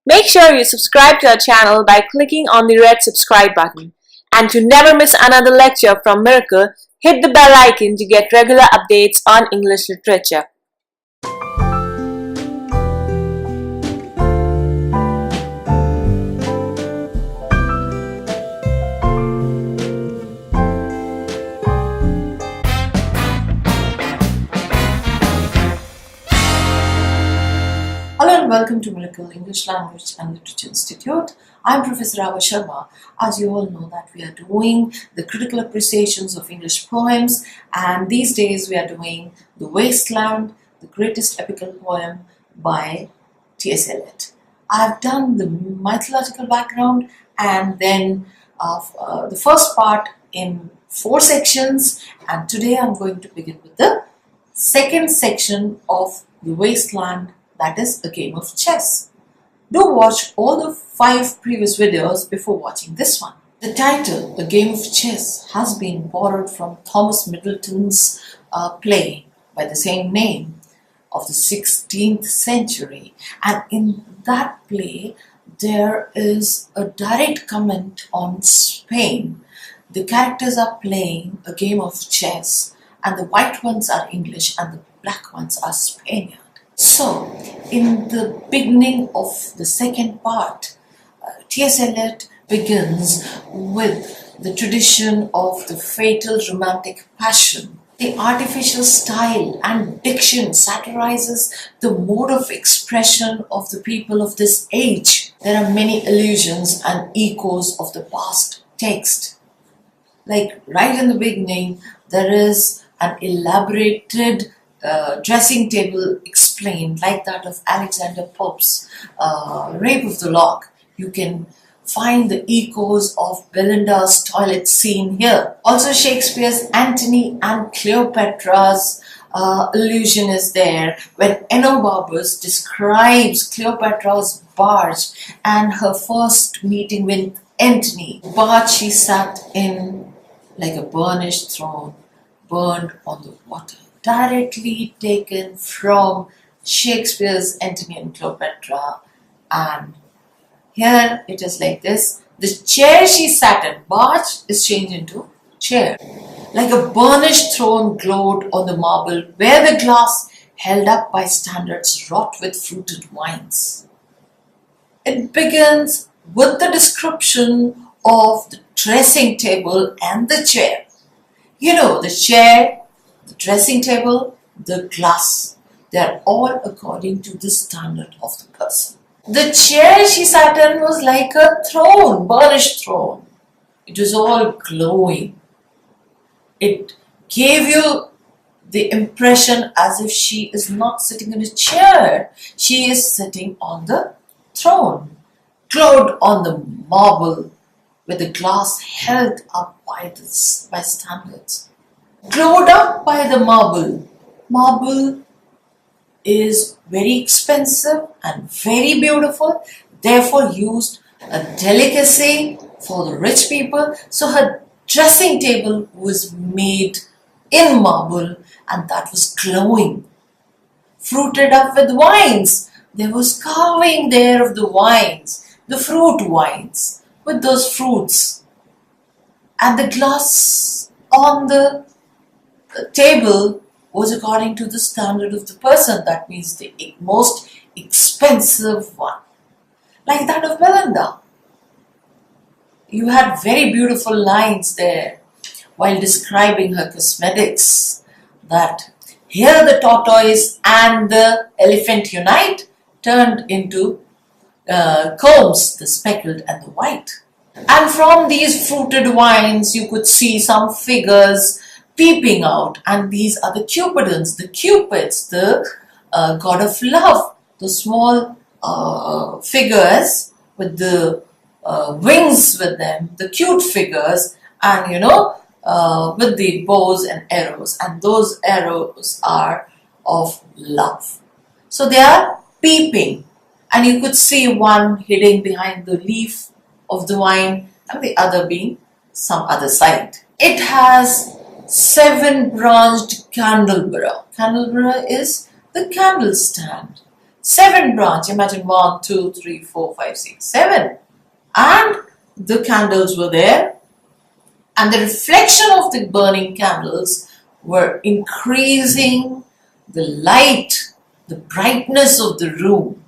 Make sure you subscribe to our channel by clicking on the red subscribe button. And to never miss another lecture from Miracle, hit the bell icon to get regular updates on English literature. Hello and welcome to Miracle English Language and Literature Institute. I'm Professor Ava Sharma. As you all know that we are doing the critical appreciations of English poems, and these days we are doing The Wasteland, the greatest epical poem by TS Eliot. I've done the mythological background and then the first part in 4 sections, and today I'm going to begin with the second section of The Wasteland, that is a game of chess. Do watch all the 5 previous videos before watching this one. The title, A Game of Chess, has been borrowed from Thomas Middleton's play by the same name of the 16th century. And in that play, there is a direct comment on Spain. The characters are playing a game of chess, and the white ones are English and the black ones are Spaniard. So, in the beginning of the second part, T.S. Eliot begins with the tradition of the fatal romantic passion. The artificial style and diction satirizes the mode of expression of the people of this age. There are many allusions and echoes of the past text. Like right in the beginning, there is an elaborated dressing table explained, like that of Alexander Pope's Rape of the Lock. You can find the echoes of Belinda's toilet scene here. Also, Shakespeare's Antony and Cleopatra's allusion is there when Enobarbus describes Cleopatra's barge and her first meeting with Antony. The barge she sat in like a burnished throne, burned on the water. Directly taken from Shakespeare's Antony and Cleopatra, and here it is like this. The chair she sat in, barge is changed into chair. Like a burnished throne glowed on the marble where the glass held up by standards wrought with fruited wines. It begins with the description of the dressing table and the chair. You know, the chair, the dressing table, the glass, they are all according to the standard of the person. The chair she sat in was like a throne, burnished throne. It was all glowing. It gave you the impression as if she is not sitting in a chair. She is sitting on the throne, glowed on the marble with the glass held up by standards. Glowed up by the marble. Marble is very expensive and very beautiful, therefore used a delicacy for the rich people. So her dressing table was made in marble, and that was glowing, fruited up with wines. There was carving there of the wines, the fruit wines, with those fruits. And the glass on the table was according to the standard of the person. That means the most expensive one, like that of Belinda. You had very beautiful lines there while describing her cosmetics, that here the tortoise and the elephant unite, turned into combs, the speckled and the white. And from these fruited wines you could see some figures peeping out, and these are the Cupids, the god of love, the small figures with the wings with them, the cute figures, and with the bows and arrows, and those arrows are of love. So they are peeping, and you could see one hiding behind the leaf of the wine and the other being some other side. It has 7-branched candelabra. Candelabra is the candle stand. 7 branch. Imagine 1, 2, 3, 4, 5, 6, 7. And the candles were there. And the reflection of the burning candles were increasing the light, the brightness of the room.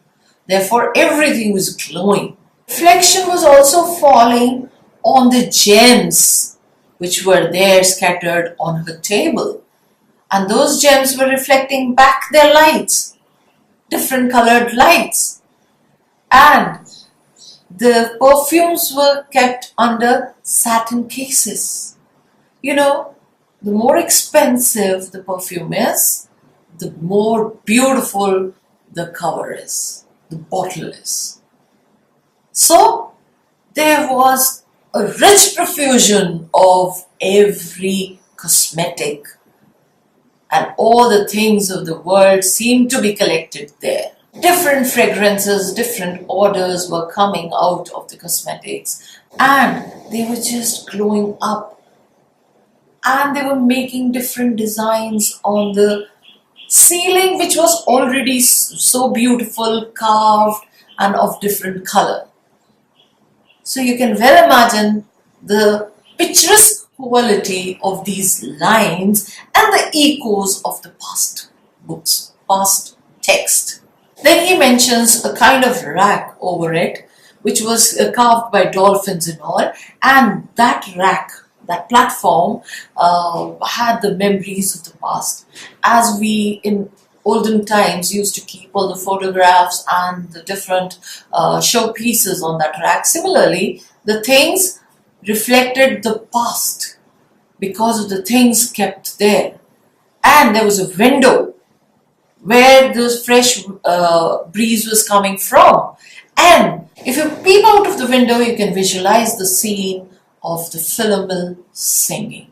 Therefore, everything was glowing. Reflection was also falling on the gems which were there scattered on her table. And those gems were reflecting back their lights, different colored lights. And the perfumes were kept under satin cases. You know, the more expensive the perfume is, the more beautiful the cover is, the bottle is. So there was a rich profusion of every cosmetic, and all the things of the world seemed to be collected there. Different fragrances, different odors were coming out of the cosmetics, and they were just glowing up, and they were making different designs on the ceiling, which was already so beautiful, carved and of different color. So you can well imagine the picturesque quality of these lines and the echoes of the past books, past text. Then he mentions a kind of rack over it, which was carved by dolphins and all, and that rack, that platform, had the memories of the past. As we in olden times used to keep all the photographs and the different showpieces on that rack, similarly, the things reflected the past because of the things kept there. And there was a window where the fresh breeze was coming from. And if you peep out of the window, you can visualize the scene of the Philomel singing.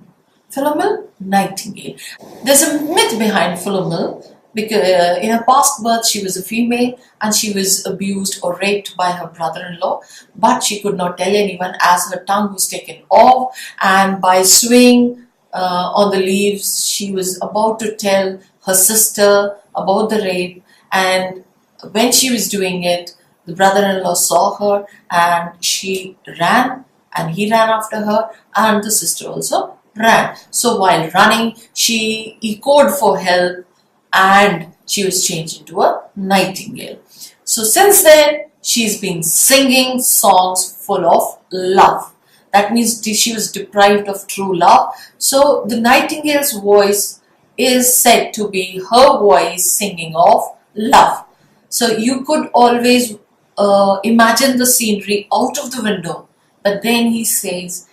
Philomel, nightingale. There's a myth behind Philomel, because in her past birth she was a female and she was abused or raped by her brother-in-law, but she could not tell anyone as her tongue was taken off, and by swinging on the leaves she was about to tell her sister about the rape, and when she was doing it, the brother-in-law saw her and she ran, and he ran after her, and the sister also ran. So while running, she echoed for help and she was changed into a nightingale. So since then, she's been singing songs full of love. That means she was deprived of true love. So the nightingale's voice is said to be her voice singing of love. So you could always imagine the scenery out of the window. But then he says,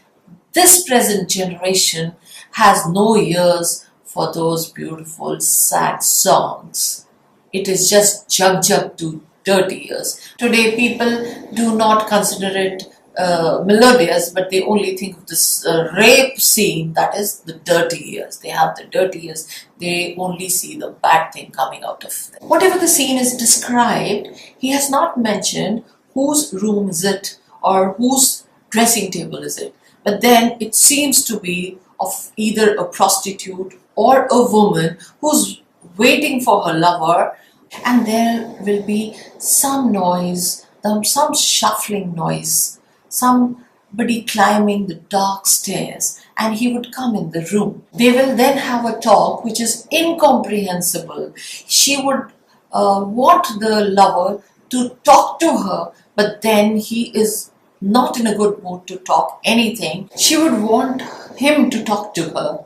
this present generation has no ears for those beautiful sad songs. It is just jug to dirty ears. Today people do not consider it melodious, but they only think of this rape scene, that is the dirty ears. They have the dirty ears. They only see the bad thing coming out of them. Whatever the scene is described, he has not mentioned whose room is it or whose dressing table is it. But then it seems to be of either a prostitute or a woman who's waiting for her lover, and there will be some noise, some shuffling noise, somebody climbing the dark stairs, and he would come in the room. They will then have a talk which is incomprehensible. She would want the lover to talk to her, but then he is not in a good mood to talk anything. She would want him to talk to her,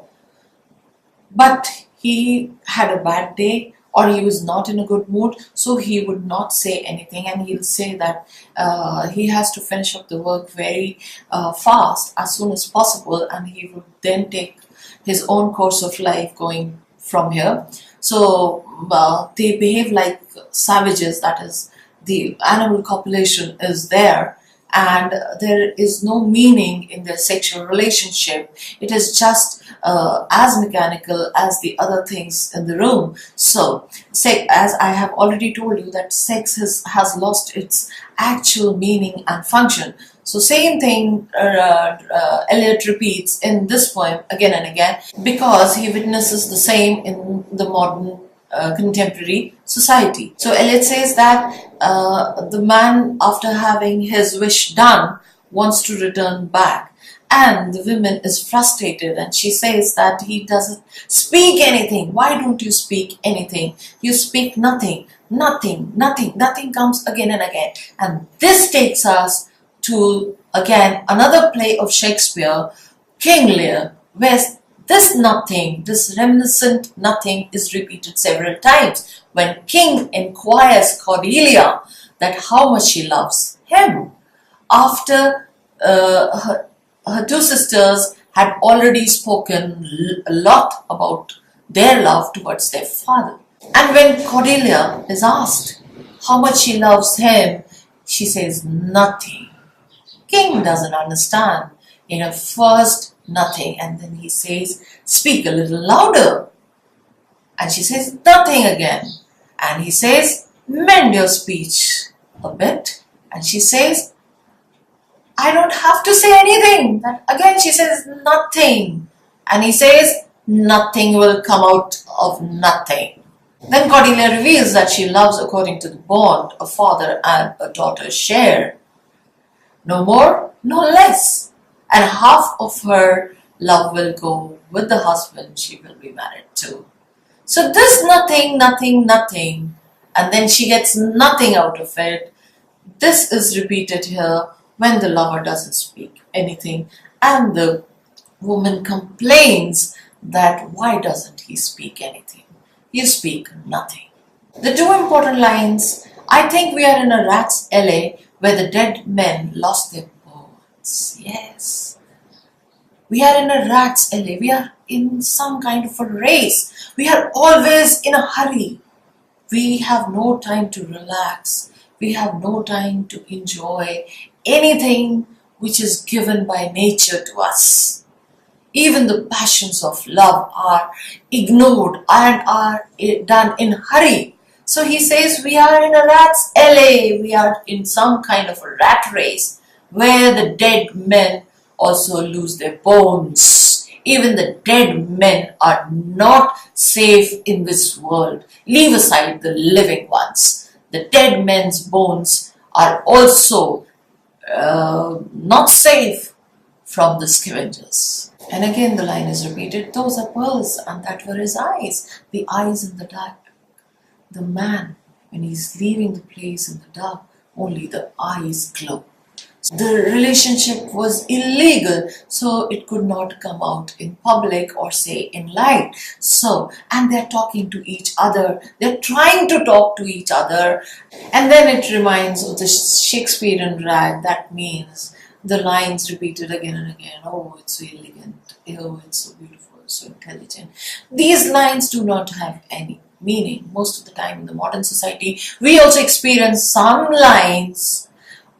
but he had a bad day or he was not in a good mood, so he would not say anything, and he'll say that he has to finish up the work very fast, as soon as possible, and he would then take his own course of life going from here. So they behave like savages, that is, the animal copulation is there, and there is no meaning in their sexual relationship. It is just as mechanical as the other things in the room. So, as I have already told you, that sex has lost its actual meaning and function. So same thing Eliot repeats in this poem again and again, because he witnesses the same in the modern contemporary society. So Eliot says that the man, after having his wish done, wants to return back, and the woman is frustrated, and she says that he doesn't speak anything. Why don't you speak anything? You speak nothing, nothing, nothing, nothing comes again and again. And this takes us to, again, another play of Shakespeare, King Lear, where this nothing, this reminiscent nothing is repeated several times when King inquires Cordelia that how much she loves him after her two sisters had already spoken a lot about their love towards their father. And when Cordelia is asked how much she loves him, she says nothing. King doesn't understand. First nothing, and then he says, speak a little louder. And she says nothing again. And he says, mend your speech a bit. And she says, I don't have to say anything. Then again she says nothing. And he says, nothing will come out of nothing. Then Cordelia reveals that she loves according to the bond a father and a daughter share. No more, no less. And half of her love will go with the husband she will be married to. So this nothing, nothing, nothing, and then she gets nothing out of it. This is repeated here when the lover doesn't speak anything, and the woman complains that why doesn't he speak anything? You speak nothing. The two important lines, I think we are in a rat's alley where the dead men lost their bones. Yes. We are in a rat's alley. We are in some kind of a race. We are always in a hurry. We have no time to relax. We have no time to enjoy anything which is given by nature to us. Even the passions of love are ignored and are done in hurry. So he says we are in a rat's alley. We are in some kind of a rat race where the dead men also lose their bones. Even the dead men are not safe in this world. Leave aside the living ones. The dead men's bones are also not safe from the scavengers. And again the line is repeated, those are pearls and that were his eyes. The eyes in the dark. The man, when he's leaving the place in the dark, only the eyes glow. The relationship was illegal, so it could not come out in public or say in light. So, and they're talking to each other, they're trying to talk to each other, and then it reminds of the Shakespearean rag. That means the lines repeated again and again. Oh, it's so elegant. Oh, it's so beautiful, so intelligent. These lines do not have any meaning. Most of the time in the modern society, we also experience some lines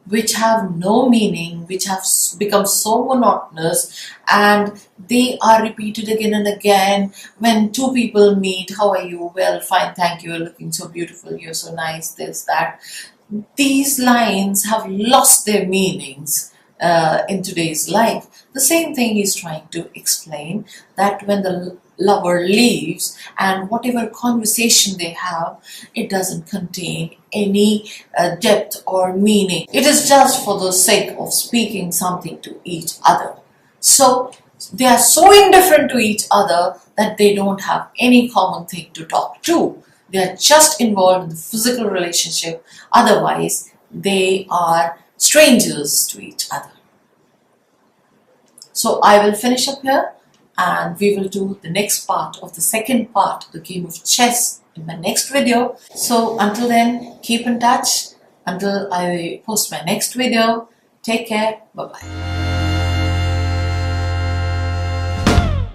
which have no meaning, which have become so monotonous, and they are repeated again and again. When two people meet, how are you? Well, fine, thank you, you're looking so beautiful, you're so nice, this, that. These lines have lost their meanings in today's life. The same thing he's trying to explain, that when the lover leaves and whatever conversation they have, it doesn't contain any depth or meaning. It is just for the sake of speaking something to each other. So they are so indifferent to each other that they don't have any common thing to talk to. They are just involved in the physical relationship. Otherwise, they are strangers to each other. So I will finish up here, and we will do the next part of the second part of the game of chess in my next video. So until then, keep in touch. Until I post my next video, take care. Bye-bye.